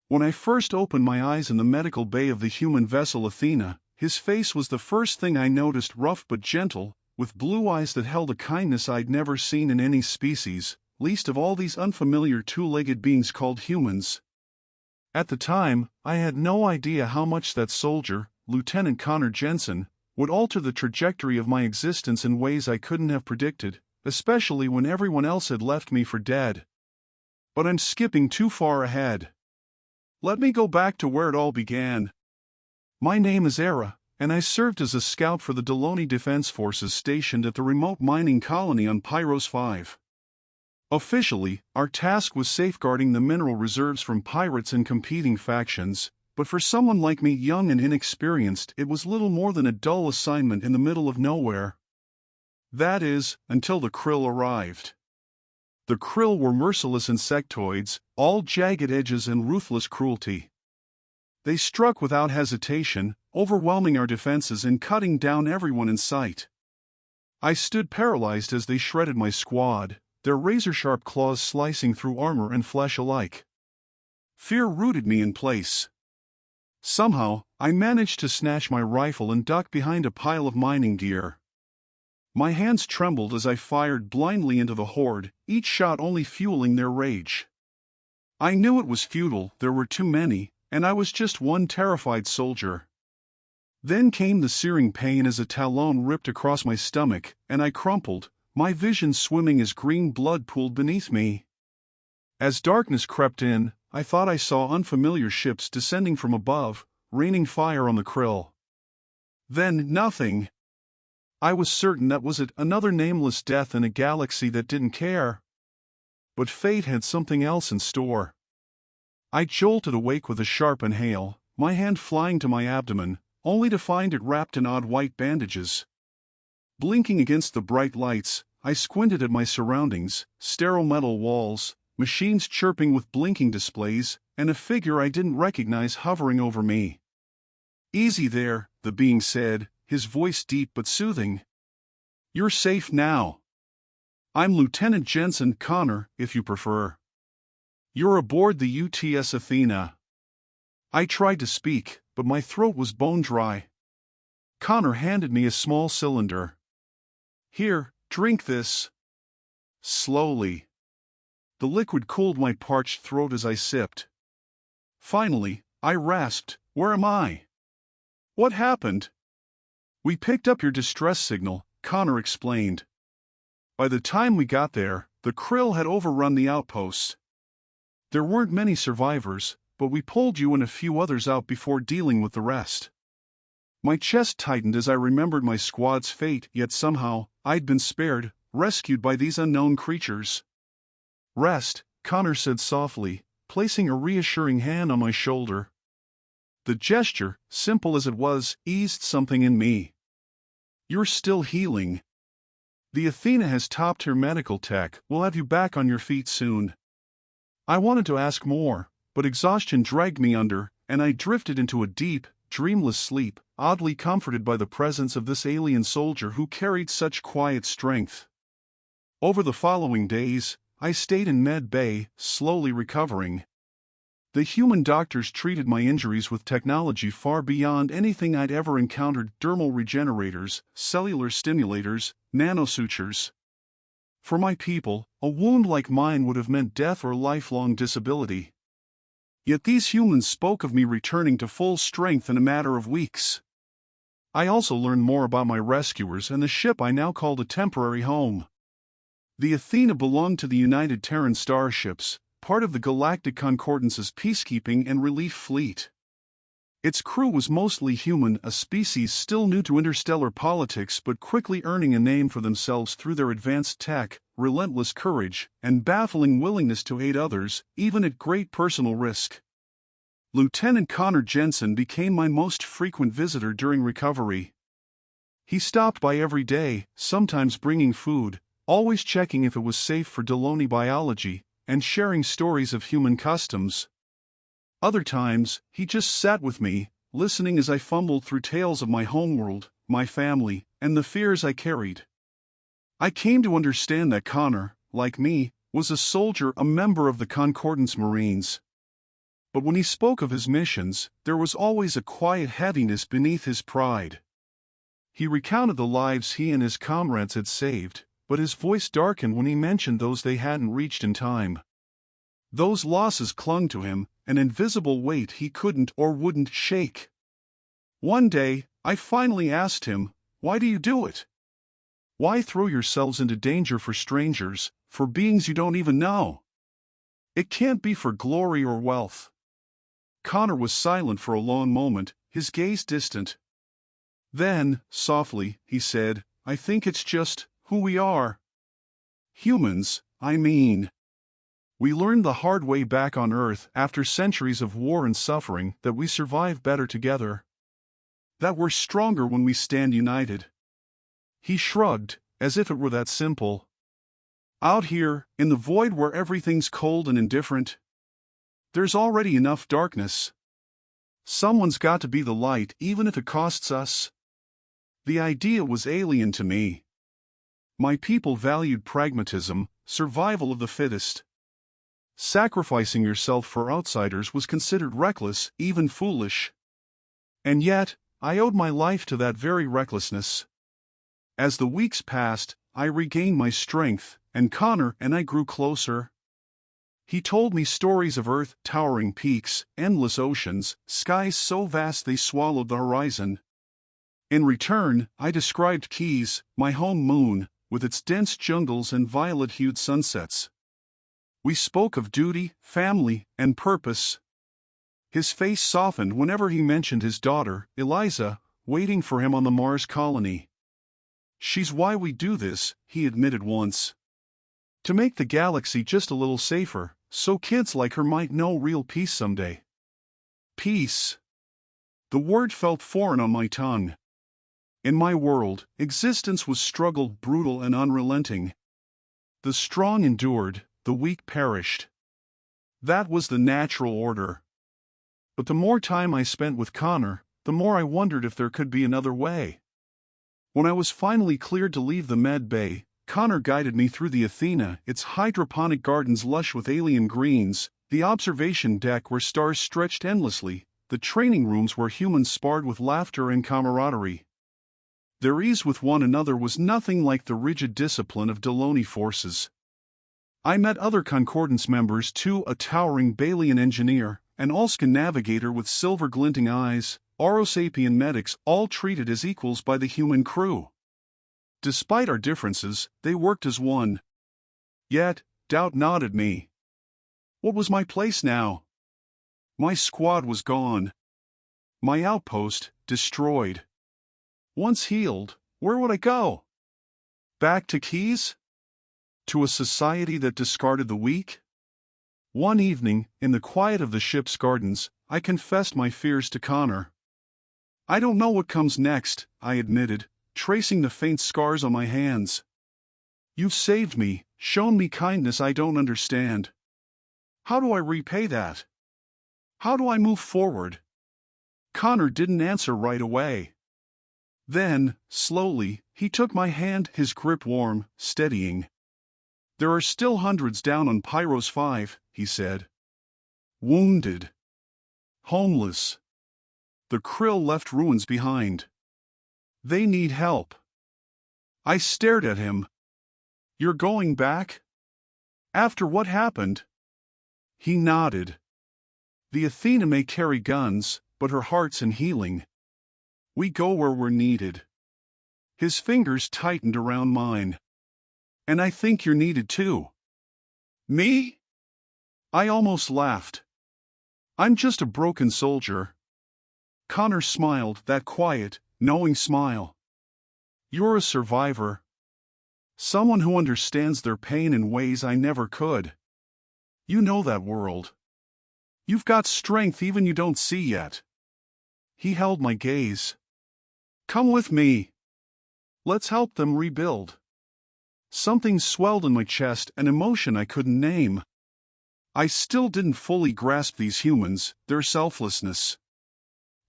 When I first opened my eyes in the medical bay of the human vessel Athena, his face was the first thing I noticed, rough but gentle, with blue eyes that held a kindness I'd never seen in any species, least of all these unfamiliar two-legged beings called humans. At the time, I had no idea how much that soldier, Lieutenant Connor Jensen, would alter the trajectory of my existence in ways I couldn't have predicted, especially when everyone else had left me for dead. But I'm skipping too far ahead. Let me go back to where it all began. My name is Era, and I served as a scout for the Deloni Defense Forces stationed at the remote mining colony on Pyros 5. Officially, our task was safeguarding the mineral reserves from pirates and competing factions, but for someone like me, young and inexperienced, it was little more than a dull assignment in the middle of nowhere. That is, until the krill arrived. The krill were merciless insectoids, all jagged edges and ruthless cruelty. They struck without hesitation, overwhelming our defenses and cutting down everyone in sight. I stood paralyzed as they shredded my squad, their razor-sharp claws slicing through armor and flesh alike. Fear rooted me in place. Somehow, I managed to snatch my rifle and duck behind a pile of mining gear. My hands trembled as I fired blindly into the horde, each shot only fueling their rage. I knew it was futile, there were too many, and I was just one terrified soldier. Then came the searing pain as a talon ripped across my stomach, and I crumpled, my vision swimming as green blood pooled beneath me. As darkness crept in, I thought I saw unfamiliar ships descending from above, raining fire on the krill. Then nothing. I was certain that was it, another nameless death in a galaxy that didn't care. But fate had something else in store. I jolted awake with a sharp inhale, my hand flying to my abdomen, only to find it wrapped in odd white bandages. Blinking against the bright lights, I squinted at my surroundings, sterile metal walls, machines chirping with blinking displays, and a figure I didn't recognize hovering over me. "Easy there," the being said, his voice deep but soothing. "You're safe now. I'm Lieutenant Jensen, Connor, if you prefer. You're aboard the UTS Athena." I tried to speak, but my throat was bone dry. Connor handed me a small cylinder. "Here, drink this." Slowly. The liquid cooled my parched throat as I sipped. Finally, I rasped, "Where am I? What happened?" "We picked up your distress signal," Connor explained. "By the time we got there, the krill had overrun the outpost. There weren't many survivors, but we pulled you and a few others out before dealing with the rest." My chest tightened as I remembered my squad's fate, yet somehow, I'd been spared, rescued by these unknown creatures. "Rest," Connor said softly, placing a reassuring hand on my shoulder. The gesture, simple as it was, eased something in me. "You're still healing. The Athena has topped her medical tech, we'll have you back on your feet soon." I wanted to ask more, but exhaustion dragged me under, and I drifted into a deep, dreamless sleep, oddly comforted by the presence of this alien soldier who carried such quiet strength. Over the following days, I stayed in Med Bay, slowly recovering. The human doctors treated my injuries with technology far beyond anything I'd ever encountered: dermal regenerators, cellular stimulators, nanosutures. For my people, a wound like mine would have meant death or lifelong disability. Yet these humans spoke of me returning to full strength in a matter of weeks. I also learned more about my rescuers and the ship I now called a temporary home. The Athena belonged to the United Terran Starships, part of the Galactic Concordance's peacekeeping and relief fleet. Its crew was mostly human, a species still new to interstellar politics but quickly earning a name for themselves through their advanced tech, relentless courage, and baffling willingness to aid others, even at great personal risk. Lieutenant Connor Jensen became my most frequent visitor during recovery. He stopped by every day, sometimes bringing food, always checking if it was safe for Deloni biology, and sharing stories of human customs. Other times, he just sat with me, listening as I fumbled through tales of my homeworld, my family, and the fears I carried. I came to understand that Connor, like me, was a soldier, a member of the Concordance Marines. But when he spoke of his missions, there was always a quiet heaviness beneath his pride. He recounted the lives he and his comrades had saved, but his voice darkened when he mentioned those they hadn't reached in time. Those losses clung to him, an invisible weight he couldn't or wouldn't shake. One day, I finally asked him, "Why do you do it? Why throw yourselves into danger for strangers, for beings you don't even know? It can't be for glory or wealth." Connor was silent for a long moment, his gaze distant. Then, softly, he said, "I think it's just who we are. Humans, I mean. We learned the hard way back on Earth after centuries of war and suffering that we survive better together. That we're stronger when we stand united." He shrugged, as if it were that simple. "Out here, in the void where everything's cold and indifferent, there's already enough darkness. Someone's got to be the light even if it costs us." The idea was alien to me. My people valued pragmatism, survival of the fittest. Sacrificing yourself for outsiders was considered reckless, even foolish. And yet, I owed my life to that very recklessness. As the weeks passed, I regained my strength, and Connor and I grew closer. He told me stories of Earth, towering peaks, endless oceans, skies so vast they swallowed the horizon. In return, I described Keys, my home moon, with its dense jungles and violet-hued sunsets. We spoke of duty, family, and purpose. His face softened whenever he mentioned his daughter, Eliza, waiting for him on the Mars colony. "She's why we do this," he admitted once. "To make the galaxy just a little safer, so kids like her might know real peace someday." Peace. The word felt foreign on my tongue. In my world, existence was struggle, brutal and unrelenting. The strong endured, the weak perished. That was the natural order. But the more time I spent with Connor, the more I wondered if there could be another way. When I was finally cleared to leave the med bay, Connor guided me through the Athena, its hydroponic gardens lush with alien greens, the observation deck where stars stretched endlessly, the training rooms where humans sparred with laughter and camaraderie. Their ease with one another was nothing like the rigid discipline of Delony forces. I met other Concordance members too, a towering Balian engineer, an Alscan navigator with silver-glinting eyes, Orosapian medics, all treated as equals by the human crew. Despite our differences, they worked as one. Yet, doubt gnawed at me. What was my place now? My squad was gone. My outpost, destroyed. Once healed, where would I go? Back to Keys? To a society that discarded the weak? One evening, in the quiet of the ship's gardens, I confessed my fears to Connor. "I don't know what comes next," I admitted, tracing the faint scars on my hands. "You've saved me, shown me kindness I don't understand. How do I repay that? How do I move forward?" Connor didn't answer right away. Then, slowly, he took my hand, his grip warm, steadying. "There are still hundreds down on Pyros 5, he said. Wounded. Homeless. The Krill left ruins behind. They need help." I stared at him. "You're going back? After what happened?" He nodded. "The Athena may carry guns, but her heart's in healing. We go where we're needed." His fingers tightened around mine. "And I think you're needed too." "Me?" I almost laughed. "I'm just a broken soldier." Connor smiled, that quiet, knowing smile. "You're a survivor. Someone who understands their pain in ways I never could. You know that world. You've got strength even you don't see yet." He held my gaze. "Come with me. Let's help them rebuild." Something swelled in my chest, an emotion I couldn't name. I still didn't fully grasp these humans, their selflessness.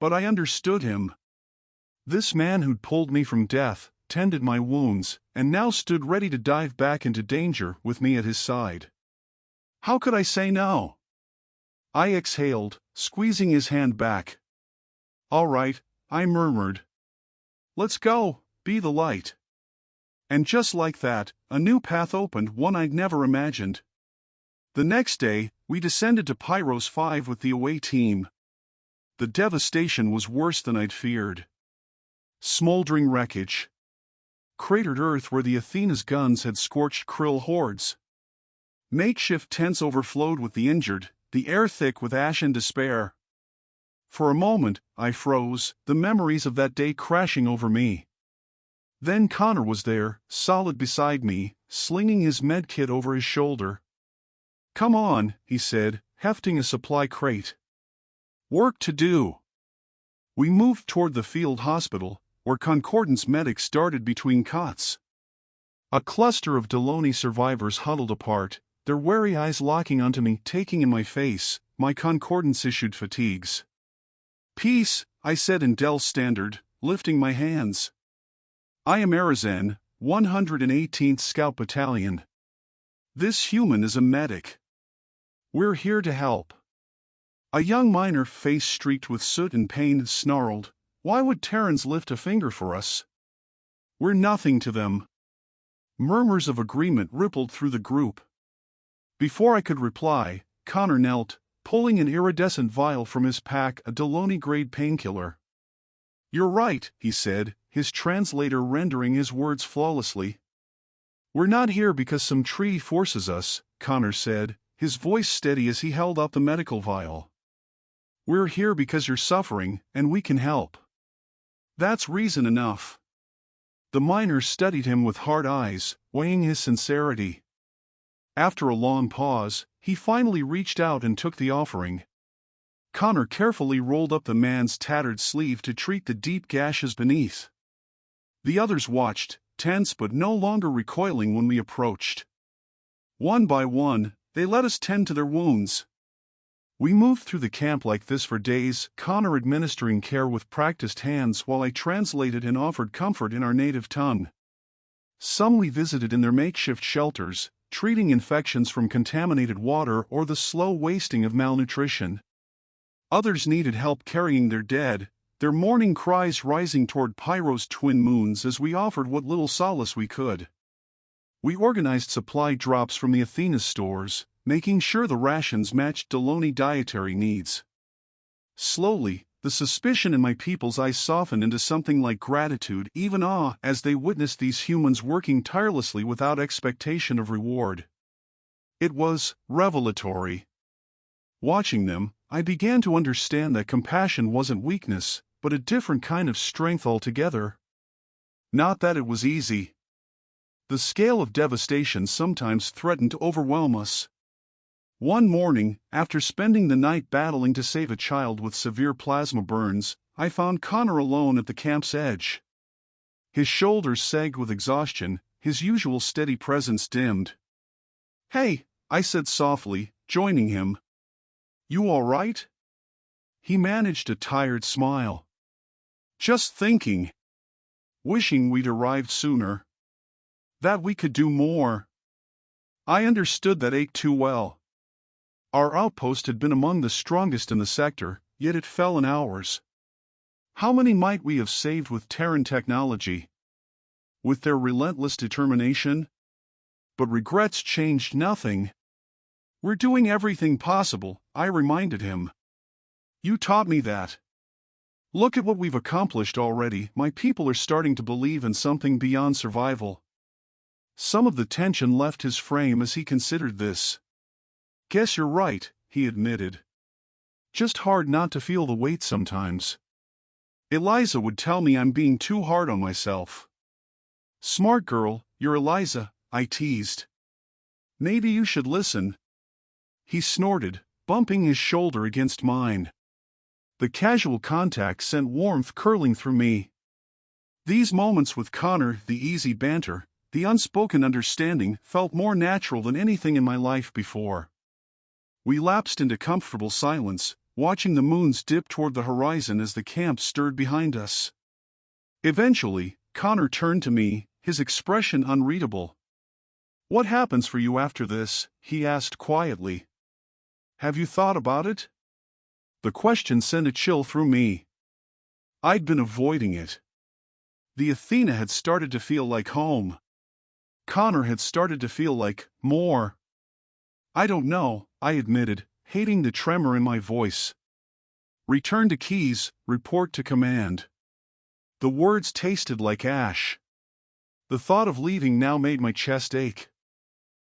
But I understood him. This man who'd pulled me from death, tended my wounds, and now stood ready to dive back into danger with me at his side. How could I say no? I exhaled, squeezing his hand back. "All right," I murmured. "Let's go, be the light." And just like that, a new path opened, one I'd never imagined. The next day, we descended to Pyros 5 with the away team. The devastation was worse than I'd feared. Smoldering wreckage. Cratered earth where the Athena's guns had scorched krill hordes. Makeshift tents overflowed with the injured, the air thick with ash and despair. For a moment, I froze, the memories of that day crashing over me. Then Connor was there, solid beside me, slinging his medkit over his shoulder. "Come on," he said, hefting a supply crate. "Work to do." We moved toward the field hospital, where Concordance medics darted between cots. A cluster of Delony survivors huddled apart, their wary eyes locking onto me, taking in my face, my Concordance-issued fatigues. "Peace," I said in Dell Standard, lifting my hands. "I am Arizan, 118th Scout Battalion. This human is a medic. We're here to help." A young miner, face streaked with soot and pain, snarled, "Why would Terrans lift a finger for us? We're nothing to them." Murmurs of agreement rippled through the group. Before I could reply, Connor knelt, pulling an iridescent vial from his pack, a Delony-grade painkiller. "You're right," he said, his translator rendering his words flawlessly. "We're not here because some tree forces us," Connor said, his voice steady as he held up the medical vial. "We're here because you're suffering, and we can help. That's reason enough." The miner studied him with hard eyes, weighing his sincerity. After a long pause, he finally reached out and took the offering. Connor carefully rolled up the man's tattered sleeve to treat the deep gashes beneath. The others watched, tense but no longer recoiling when we approached. One by one, they let us tend to their wounds. We moved through the camp like this for days, Connor administering care with practiced hands while I translated and offered comfort in our native tongue. Some we visited in their makeshift shelters, treating infections from contaminated water or the slow wasting of malnutrition. Others needed help carrying their dead, their mourning cries rising toward Pyro's twin moons as we offered what little solace we could. We organized supply drops from the Athena stores, making sure the rations matched Delony dietary needs. Slowly, the suspicion in my people's eyes softened into something like gratitude, even awe, as they witnessed these humans working tirelessly without expectation of reward. It was revelatory. Watching them, I began to understand that compassion wasn't weakness, but a different kind of strength altogether. Not that it was easy. The scale of devastation sometimes threatened to overwhelm us. One morning, after spending the night battling to save a child with severe plasma burns, I found Connor alone at the camp's edge. His shoulders sagged with exhaustion, his usual steady presence dimmed. "Hey," I said softly, joining him. "You all right?" He managed a tired smile. "Just thinking. Wishing we'd arrived sooner. That we could do more." I understood that ache too well. Our outpost had been among the strongest in the sector, yet it fell in hours. How many might we have saved with Terran technology? With their relentless determination? But regrets changed nothing. "We're doing everything possible," I reminded him. "You taught me that. Look at what we've accomplished already. My people are starting to believe in something beyond survival." Some of the tension left his frame as he considered this. "Guess you're right," he admitted. "Just hard not to feel the weight sometimes. Eliza would tell me I'm being too hard on myself." "Smart girl, you're Eliza," I teased. "Maybe you should listen." He snorted, bumping his shoulder against mine. The casual contact sent warmth curling through me. These moments with Connor, the easy banter, the unspoken understanding, felt more natural than anything in my life before. We lapsed into comfortable silence, watching the moons dip toward the horizon as the camp stirred behind us. Eventually, Connor turned to me, his expression unreadable. "What happens for you after this?" he asked quietly. Have you thought about it? The question sent a chill through me. I'd been avoiding it. The Athena had started to feel like home. Connor had started to feel like more. I don't know, I admitted, hating the tremor in my voice. Return to keys, report to command. The words tasted like ash. The thought of leaving now made my chest ache.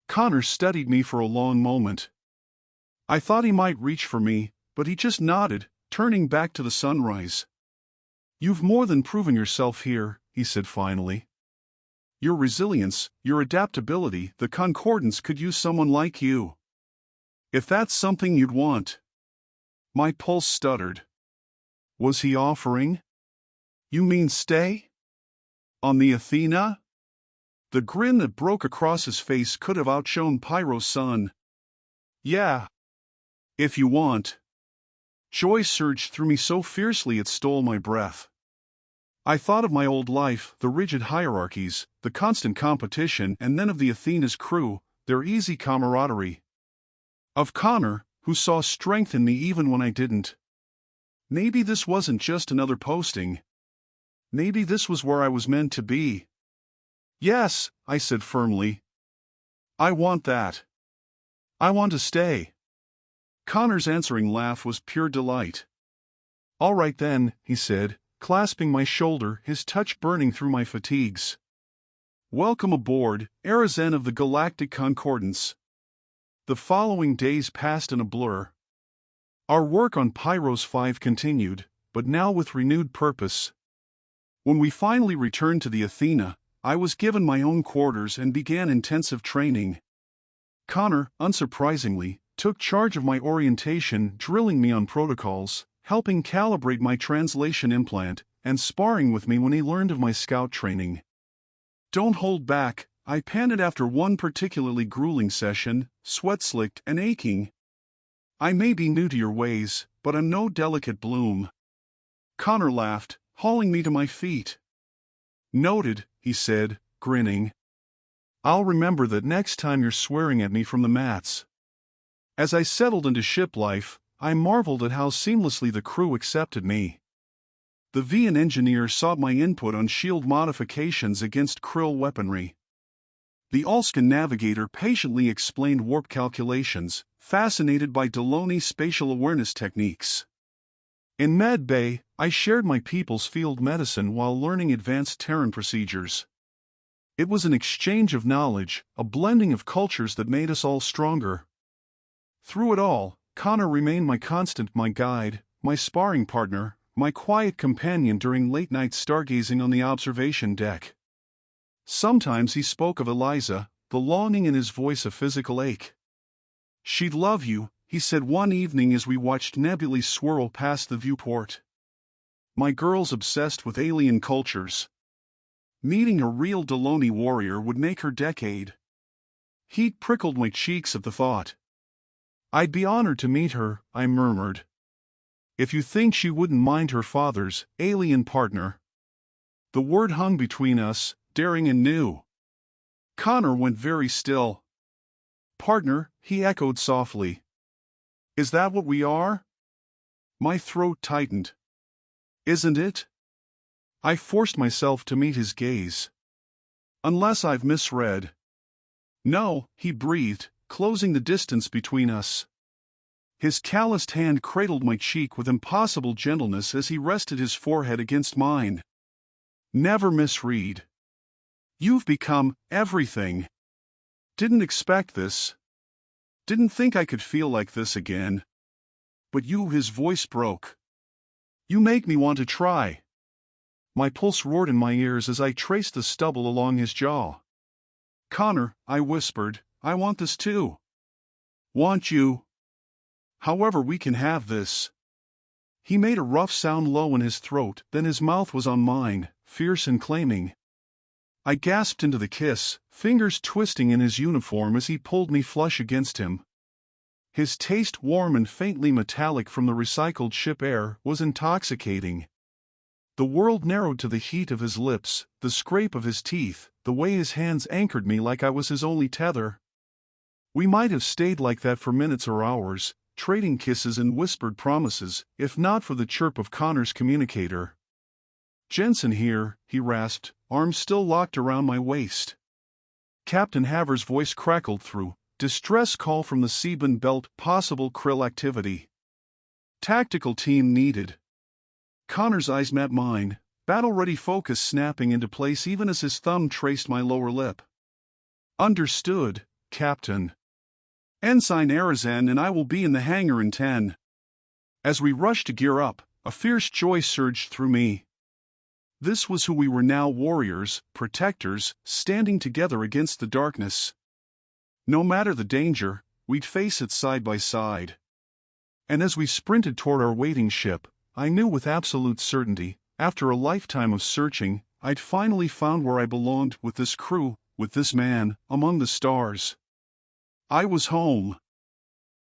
Connor studied me for a long moment. I thought he might reach for me, but he just nodded, turning back to the sunrise. You've more than proven yourself here, he said finally. Your resilience, your adaptability, the Concordance could use someone like you. If that's something you'd want. My pulse stuttered. Was he offering? You mean stay? On the Athena? The grin that broke across his face could have outshone Pyro's sun. Yeah. If you want. Joy surged through me so fiercely it stole my breath. I thought of my old life, the rigid hierarchies, the constant competition, and then of the Athena's crew, their easy camaraderie. Of Connor, who saw strength in me even when I didn't. Maybe this wasn't just another posting. Maybe this was where I was meant to be. Yes, I said firmly. I want that. I want to stay. Connor's answering laugh was pure delight. All right then, he said, clasping my shoulder, his touch burning through my fatigues. Welcome aboard, Arizen of the Galactic Concordance. The following days passed in a blur. Our work on Pyros 5 continued, but now with renewed purpose. When we finally returned to the Athena, I was given my own quarters and began intensive training. Connor, unsurprisingly, took charge of my orientation, drilling me on protocols, helping calibrate my translation implant, and sparring with me when he learned of my scout training. Don't hold back, I panted after one particularly grueling session, sweat-slicked and aching. I may be new to your ways, but I'm no delicate bloom. Connor laughed, hauling me to my feet. Noted, he said, grinning. I'll remember that next time you're swearing at me from the mats. As I settled into ship life, I marveled at how seamlessly the crew accepted me. The Vian engineer sought my input on shield modifications against krill weaponry. The Ulskan navigator patiently explained warp calculations, fascinated by Deloni's spatial awareness techniques. In Med Bay, I shared my people's field medicine while learning advanced Terran procedures. It was an exchange of knowledge, a blending of cultures that made us all stronger. Through it all, Connor remained my constant, my guide, my sparring partner, my quiet companion during late-night stargazing on the observation deck. Sometimes he spoke of Eliza, the longing in his voice a physical ache. She'd love you, he said one evening as we watched nebulae swirl past the viewport. My girl's obsessed with alien cultures. Meeting a real Deloni warrior would make her decade. Heat prickled my cheeks at the thought. I'd be honored to meet her, I murmured. If you think she wouldn't mind her father's alien partner. The word hung between us, daring and new. Connor went very still. Partner, he echoed softly. Is that what we are? My throat tightened. Isn't it? I forced myself to meet his gaze. Unless I've misread. No, he breathed, closing the distance between us. His calloused hand cradled my cheek with impossible gentleness as he rested his forehead against mine. Never misread. You've become everything. Didn't expect this. Didn't think I could feel like this again. But you, his voice broke. You make me want to try. My pulse roared in my ears as I traced the stubble along his jaw. Connor, I whispered, I want this too. Want you? However we can have this. He made a rough sound low in his throat, then his mouth was on mine, fierce and claiming. I gasped into the kiss, fingers twisting in his uniform as he pulled me flush against him. His taste, warm and faintly metallic from the recycled ship air, was intoxicating. The world narrowed to the heat of his lips, the scrape of his teeth, the way his hands anchored me like I was his only tether. We might have stayed like that for minutes or hours, trading kisses and whispered promises, if not for the chirp of Connor's communicator. "Jensen here," he rasped, arms still locked around my waist. Captain Haver's voice crackled through. "Distress call from the Seabourn Belt, possible krill activity. Tactical team needed." Connor's eyes met mine, battle-ready focus snapping into place even as his thumb traced my lower lip. "Understood, Captain. Ensign Arizan and I will be in the hangar in 10. As we rushed to gear up, a fierce joy surged through me. This was who we were now, warriors, protectors, standing together against the darkness. No matter the danger, we'd face it side by side. And as we sprinted toward our waiting ship, I knew with absolute certainty, after a lifetime of searching, I'd finally found where I belonged with this crew, with this man, among the stars. I was home.